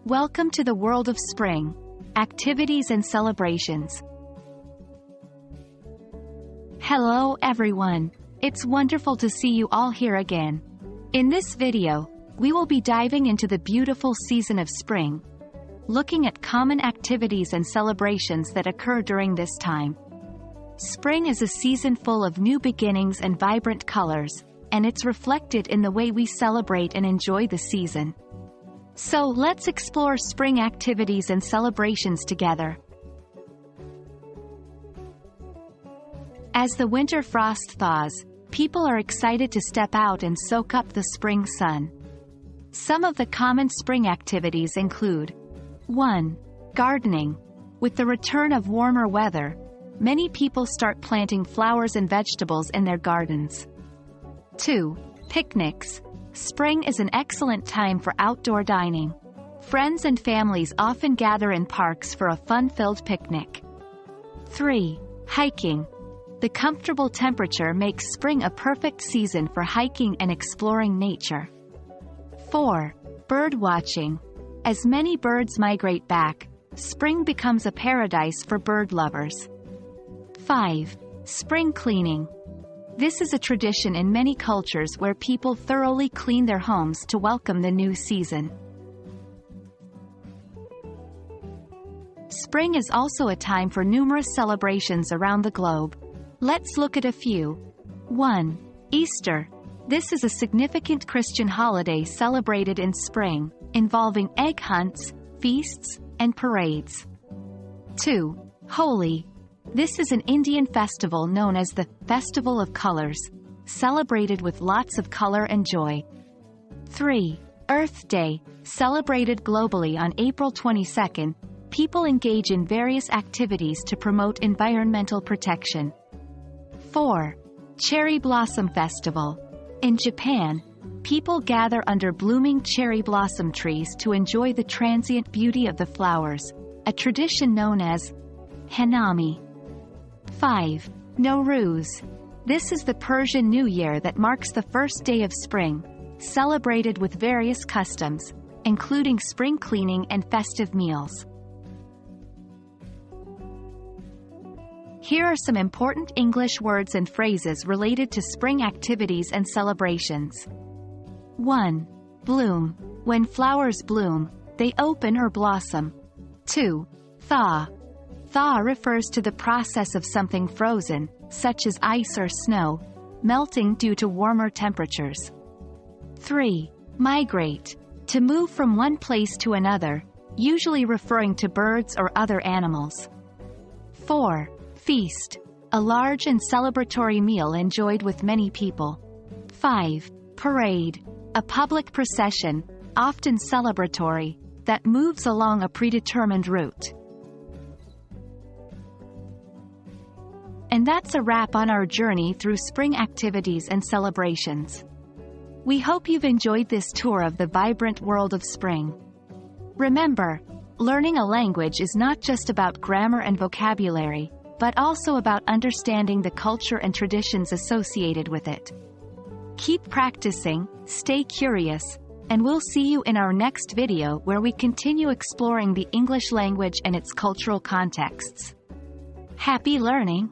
Welcome to the world of spring, activities and celebrations. Hello everyone, it's wonderful to see you all here again. In this video, we will be diving into the beautiful season of spring, looking at common activities and celebrations that occur during this time. Spring is a season full of new beginnings and vibrant colors, and it's reflected in the way we celebrate and enjoy the season. So let's explore spring activities and celebrations together. As the winter frost thaws, people are excited to step out and soak up the spring sun. Some of the common spring activities include 1. Gardening. With the return of warmer weather, many people start planting flowers and vegetables in their gardens. 2. Picnics. Spring is an excellent time for outdoor dining. Friends and families often gather in parks for a fun-filled picnic. 3. Hiking. The comfortable temperature makes spring a perfect season for hiking and exploring nature. 4. Birdwatching. As many birds migrate back, spring becomes a paradise for bird lovers. 5. Spring cleaning. This is a tradition in many cultures where people thoroughly clean their homes to welcome the new season. Spring is also a time for numerous celebrations around the globe. Let's look at a few. 1. Easter. This is a significant Christian holiday celebrated in spring, involving egg hunts, feasts, and parades. 2. Holi. This is an Indian festival known as the Festival of Colors, celebrated with lots of color and joy. 3. Earth Day. Celebrated globally on April 22nd, people engage in various activities to promote environmental protection. 4. Cherry Blossom Festival. In Japan, people gather under blooming cherry blossom trees to enjoy the transient beauty of the flowers, a tradition known as hanami. 5. Nowruz. This is the Persian New Year that marks the first day of spring, celebrated with various customs, including spring cleaning and festive meals. Here are some important English words and phrases related to spring activities and celebrations. 1. Bloom. When flowers bloom, they open or blossom. 2. Thaw. Thaw refers to the process of something frozen, such as ice or snow, melting due to warmer temperatures. 3. Migrate. To move from one place to another, usually referring to birds or other animals. 4. Feast. A large and celebratory meal enjoyed with many people. 5. Parade. A public procession, often celebratory, that moves along a predetermined route. And that's a wrap on our journey through spring activities and celebrations. We hope you've enjoyed this tour of the vibrant world of spring. Remember, learning a language is not just about grammar and vocabulary, but also about understanding the culture and traditions associated with it. Keep practicing, stay curious, and we'll see you in our next video where we continue exploring the English language and its cultural contexts. Happy learning!